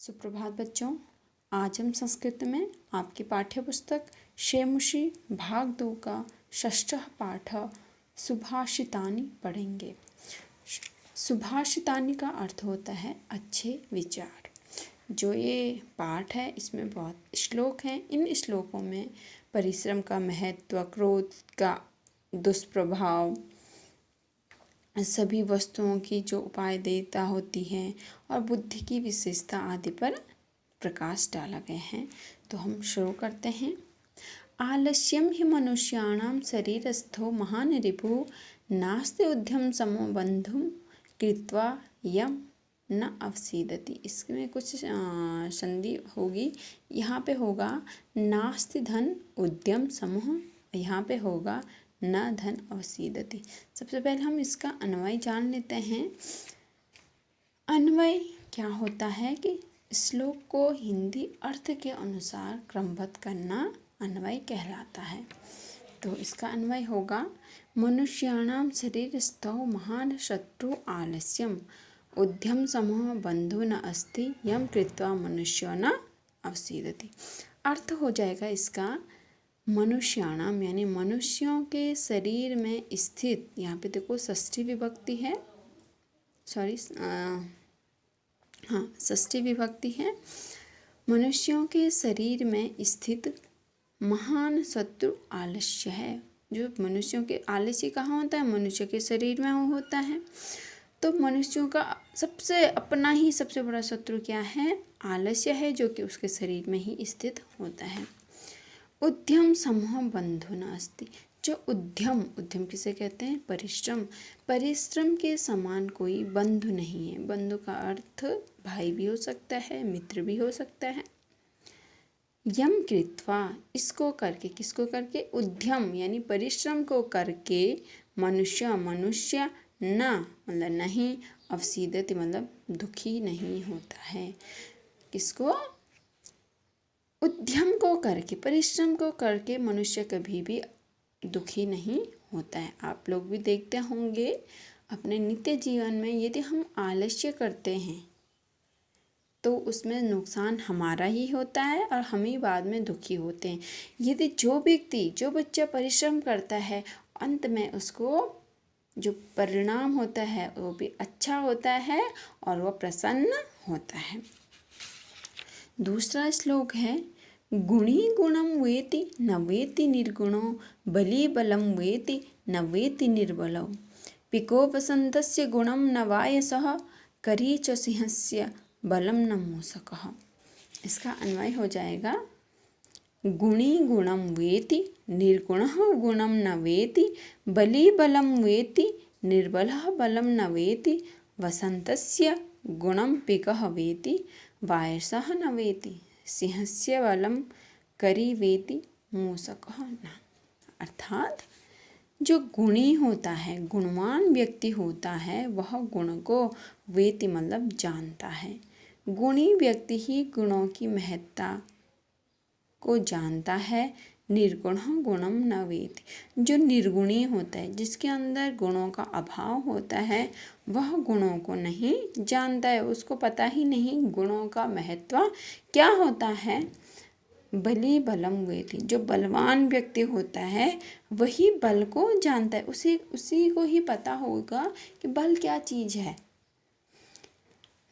सुप्रभात बच्चों। आज हम संस्कृत में आपकी पाठ्य पुस्तक शेमुषी भाग 2 का षष्ठः पाठ सुभाषितानि पढ़ेंगे। सुभाषितानि का अर्थ होता है अच्छे विचार। जो ये पाठ है इसमें बहुत श्लोक हैं। इन श्लोकों में परिश्रम का महत्व, क्रोध का दुष्प्रभाव, सभी वस्तुओं की जो उपादेयता होती है और बुद्धि की विशेषता आदि पर प्रकाश डाला गया है। तो हम शुरू करते हैं। आलस्यम ही मनुष्याणां शरीरस्थो महान रिपु नास्ति उद्यम समो बंधुम कृत्वा यम न अवसीदति। इसमें कुछ संधि होगी। यहाँ पे होगा नास्ति धन उद्यम समूह, यहाँ पे होगा न धन अवसीदति। सबसे पहले हम इसका अन्वय जान लेते हैं। अन्वय क्या होता है कि श्लोक को हिंदी अर्थ के अनुसार क्रमबद्ध करना अन्वय कहलाता है। तो इसका अन्वय होगा मनुष्याणां शरीरस्थो महान शत्रु आलस्यम उद्यम समूह बंधु न अस्ति यम कृत्वा मनुष्यो न अवसीदति। अर्थ हो जाएगा इसका मनुष्याणाम यानी मनुष्यों के शरीर में स्थित, यहाँ पे देखो षष्ठी विभक्ति है, षष्ठी विभक्ति है। मनुष्यों के शरीर में स्थित महान शत्रु आलस्य है। जो मनुष्यों के आलस्य कहाँ होता है? मनुष्य के शरीर में होता है। तो मनुष्यों का अपना ही सबसे बड़ा शत्रु क्या है? आलस्य है, जो कि उसके शरीर में ही स्थित होता है। उद्यम समूह बंधु न अस्ति। जो उद्यम किसे कहते हैं? परिश्रम के समान कोई बंधु नहीं है। बंधु का अर्थ भाई भी हो सकता है, मित्र भी हो सकता है। यम कृत्वा, इसको करके, किसको करके? उद्यम यानी परिश्रम को करके मनुष्य न मतलब नहीं, अवसीदति मतलब दुखी नहीं होता है। किसको? उद्यम को करके, परिश्रम को करके मनुष्य कभी भी दुखी नहीं होता है। आप लोग भी देखते होंगे अपने नित्य जीवन में, यदि हम आलस्य करते हैं तो उसमें नुकसान हमारा ही होता है और हम ही बाद में दुखी होते हैं। यदि जो बच्चा परिश्रम करता है, अंत में उसको जो परिणाम होता है वो भी अच्छा होता है और वह प्रसन्न होता है। दूसरा श्लोक है गुणी गुणम वेति न वेति निर्गुणो बली बलम वेति न वेति निर्बलो पिको वसंतस्य गुणम न वायसः करी च सिंहस्य बलम न मूषकः। इसका अन्वय हो जाएगा गुणी गुणम वेति निर्गुणः गुणम न वेति बली बलम वेति निर्बलः बलम न वेति वसंतस्य गुणम पिकः वेति वायसः न वेति सिंहस्य बलम करी वेति मूषकः न। अर्थात जो गुणी होता है, गुणवान व्यक्ति होता है, वह गुण को वेति मतलब जानता है। गुणी व्यक्ति ही गुणों की महत्ता को जानता है। निर्गुण गुणम न वेति। जो निर्गुणी होता है, जिसके अंदर गुणों का अभाव होता है, वह गुणों को नहीं जानता है। उसको पता ही नहीं गुणों का महत्व क्या होता है। बली बलम वेति। जो बलवान व्यक्ति होता है वही बल को जानता है। उसी को ही पता होगा कि बल क्या चीज़ है।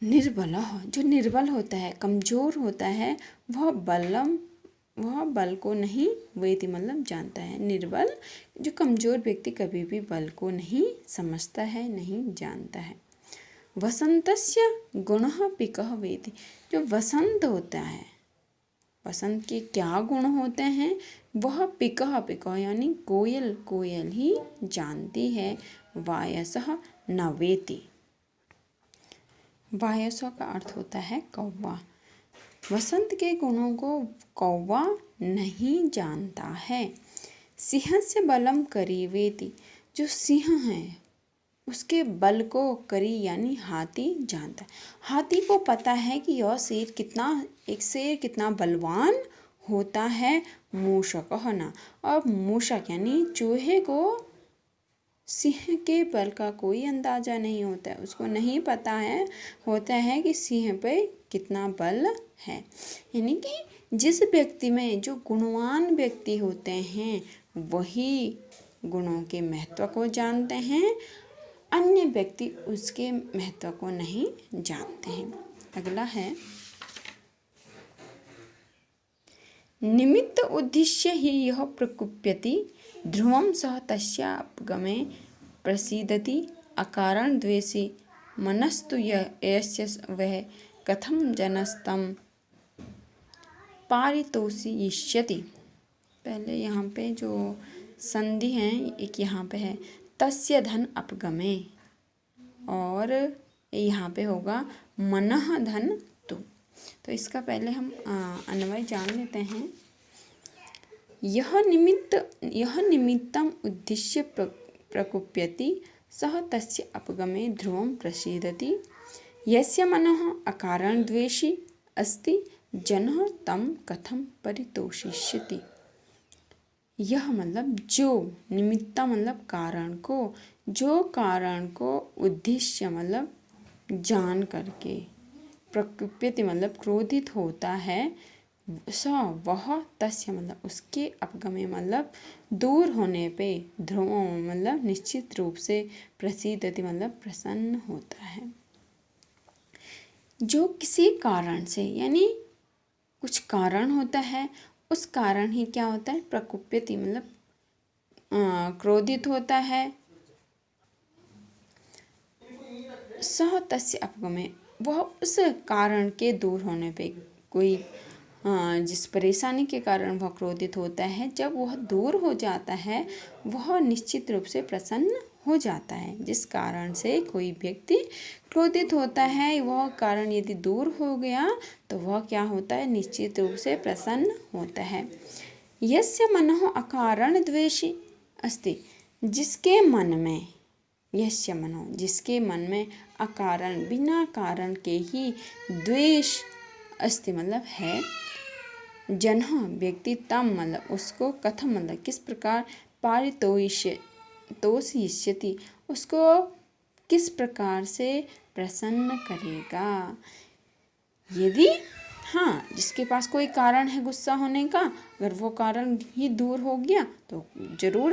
निर्बल, जो निर्बल होता है, कमजोर होता है, वह बल को नहीं वेति मतलब जानता है। निर्बल, जो कमजोर व्यक्ति कभी भी बल को नहीं समझता है, नहीं जानता है। वसंतस्य गुणः पिकः वेति। जो वसंत होता है, वसंत के क्या गुण होते हैं? वह पिकः यानी कोयल ही जानती है। वायसः न वेति। वायसः का अर्थ होता है कौवा। वसंत के गुणों को कौवा नहीं जानता है। सिंहस्य बलम करी वेति। जो सिंह है उसके बल को करी यानी हाथी जानता है। हाथी को पता है कि यह शेर कितना बलवान होता है। मूषकः न। और मूषक यानी चूहे को सिंह के बल का कोई अंदाजा नहीं होता है। उसको नहीं पता होता है कि सिंह पे कितना बल है। यानी कि जिस व्यक्ति में जो गुणवान व्यक्ति होते हैं वही गुणों के महत्व को जानते हैं, अन्य व्यक्ति उसके महत्व को नहीं जानते हैं। अगला है निमित्त उद्देश्य ही यह प्रकुप्यति ध्रुवं सह तस्यापगमे प्रसीदति अकारण द्वेषी मनस्तु यस्य वह कथम जनस्तम पारितोषयिष्यति। पहले यहाँ पे जो संधि है एक यहाँ पे है तस्य धन अपगमे, और यहाँ पे होगा मनः धन तु। तो इसका पहले हम अन्वय जान लेते हैं। यह निमित्तम उद्देश्य प्रकुप्यति सह तस्य अपगमे ध्रुवं प्रसीदति यस्य मनः अकारण द्वेषी अस्ति जनः तं कथम परितोषिष्यति। यह मतलब जो, निमित्ता मतलब कारण को, जो कारण को उद्देश्य मतलब जान करके, प्रकुप्यति मतलब क्रोधित होता है, स वह तस्य मतलब उसके अपगमे मतलब दूर होने पे, ध्रुव मतलब निश्चित रूप से, प्रसीदति मतलब प्रसन्न होता है। जो किसी कारण से, यानी कुछ कारण होता है, उस कारण ही क्या होता है, प्रकुप्यति मतलब क्रोधित होता है। सह तस्य अपगमे वह उस कारण के दूर होने पे, कोई जिस परेशानी के कारण वह क्रोधित होता है, जब वह दूर हो जाता है वह निश्चित रूप से प्रसन्न हो जाता है। जिस कारण से कोई व्यक्ति क्रोधित होता है वह कारण यदि दूर हो गया तो वह क्या होता है, निश्चित रूप से प्रसन्न होता है। यस्य मनः अकारण द्वेषी अस्ति, जिसके मन में, यस्य मनो जिसके मन में अकारण बिना कारण के ही द्वेष अस्ति मतलब है, जनः व्यक्ति तम मतलब उसको, कथम मतलब किस प्रकार, पारितोषयिष्यति उसको किस प्रकार से प्रसन्न करेगा। यदि हाँ, जिसके पास कोई कारण है गुस्सा होने का, अगर वो कारण ही दूर हो गया तो जरूर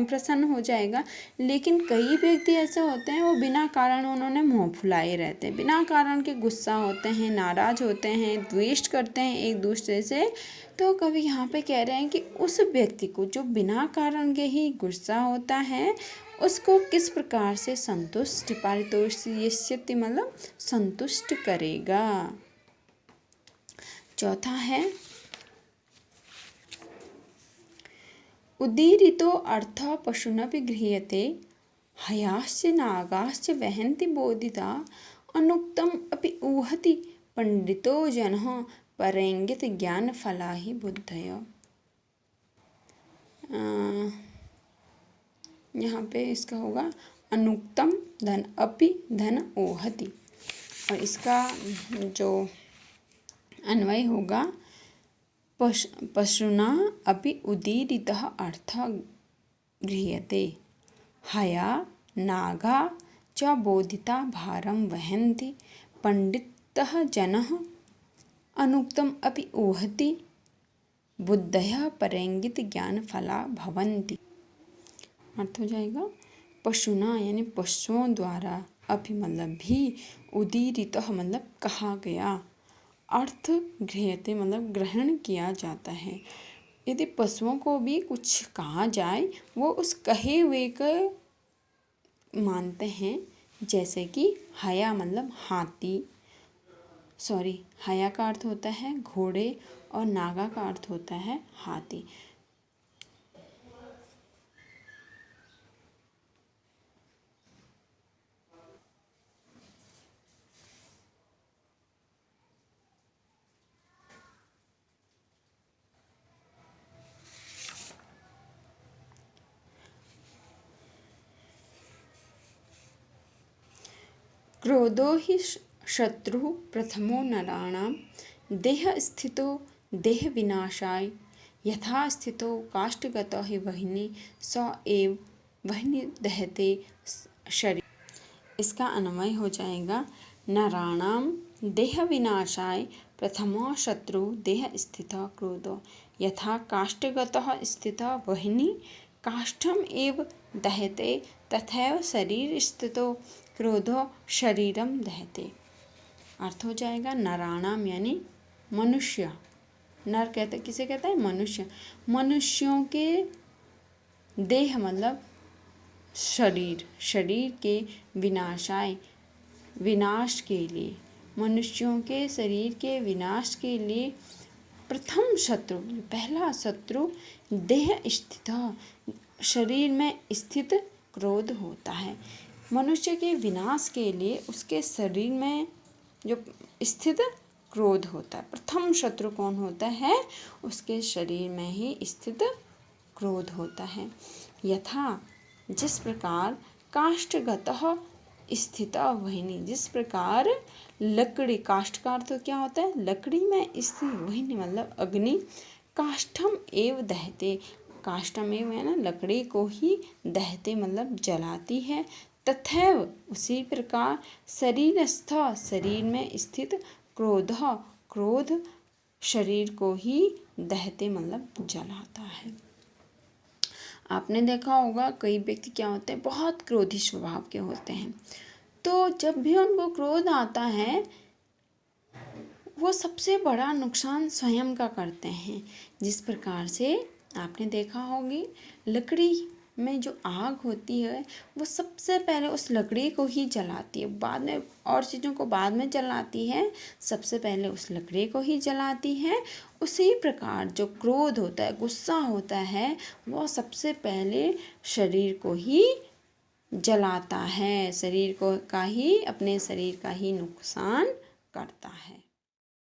प्रसन्न हो जाएगा। लेकिन कई व्यक्ति ऐसे होते हैं वो बिना कारण उन्होंने मुँह फुलाए रहते हैं, बिना कारण के गुस्सा होते हैं, नाराज होते हैं, द्वेष करते हैं एक दूसरे से। तो कभी यहाँ पे कह रहे हैं कि उस व्यक्ति को जो बिना कारण के ही गुस्सा होता है उसको किस प्रकार से संतुष्ट, पारितोषयिष्यति मतलब संतुष्ट करेगा। चौथा है उदीरितो अर्थ पशुनपि गृह्यते हयाश्च नागाश्च वहन्ति बोधिता अनुक्तम अपि ऊहति पंडितो जनः परैंगित ज्ञान फला ही बुद्धय। यहाँ पे इसका होगा अनुक्तम धन अपि धन ऊहति, और इसका जो अन्वय होगा पशुना अपि उदीरितः अर्थः गृह्यते हया नागा च बोधिता भारं वहन्ति पंडितः जनः अनुक्तम अपि ऊहति बुद्धयः परैंगित ज्ञान फला भवन्ति। अर्थ हो जाएगा पशुना यानी पशुओं द्वारा, अपि मतलब भी, उदीरितः मतलब कहा गया, अर्थ गृह्यते मतलब ग्रहण किया जाता है। यदि पशुओं को भी कुछ कहा जाए वो उस कहे हुए को मानते हैं। जैसे कि हया मतलब हाथी, हया का अर्थ होता है घोड़े और नागा का अर्थ होता है हाथी। क्रोधो हि शत्रुः प्रथमो नराणां देहस्थितो देहविनाशाय यथा स्थितो काष्ठगतो हि वह्नि स एव वह्नि दहते शरीर। इसका अन्वय हो जाएगा नराणां देहविनाशाय प्रथमो शत्रु देह स्थितः क्रोधो यथा काष्ठगतः स्थितः वह्निः काष्ठम् एव दहते तथैव शरीर स्थितो क्रोधो शरीरम दहते। अर्थ हो जाएगा नराणाम यानी मनुष्य। नर कहते किसे कहता है? मनुष्य। मनुष्यों के देह मतलब शरीर, शरीर के विनाशाय विनाश के लिए, मनुष्यों के शरीर के विनाश के लिए प्रथम शत्रु, पहला शत्रु देह स्थित, शरीर में स्थित क्रोध होता है। मनुष्य के विनाश के लिए उसके शरीर में जो स्थित क्रोध होता है। प्रथम शत्रु कौन होता है? उसके शरीर में ही स्थित क्रोध होता है। यथा जिस प्रकार काष्ठगतः स्थिता वह्नि, जिस प्रकार लकड़ी, काष्ठ का अर्थ क्या होता है? लकड़ी में स्थित, वह्नि मतलब अग्नि, काष्ठम एव दहते, काष्ठम एव है ना, लकड़ी को ही दहते मतलब जलाती है। तथैव उसी प्रकार शरीरस्थ, शरीर में स्थित क्रोध, क्रोध शरीर को ही दहते मतलब जलाता है। आपने देखा होगा कई व्यक्ति क्या होते हैं, बहुत क्रोधी स्वभाव के होते हैं, तो जब भी उनको क्रोध आता है वो सबसे बड़ा नुकसान स्वयं का करते हैं। जिस प्रकार से आपने देखा होगी लकड़ी में जो आग होती है वो सबसे पहले उस लकड़ी को ही जलाती है, बाद में और चीज़ों को बाद में जलाती है, सबसे पहले उस लकड़ी को ही जलाती है। उसी प्रकार जो क्रोध होता है, गुस्सा होता है, वो सबसे पहले शरीर को ही जलाता है, शरीर को का ही, अपने शरीर का ही नुकसान करता है।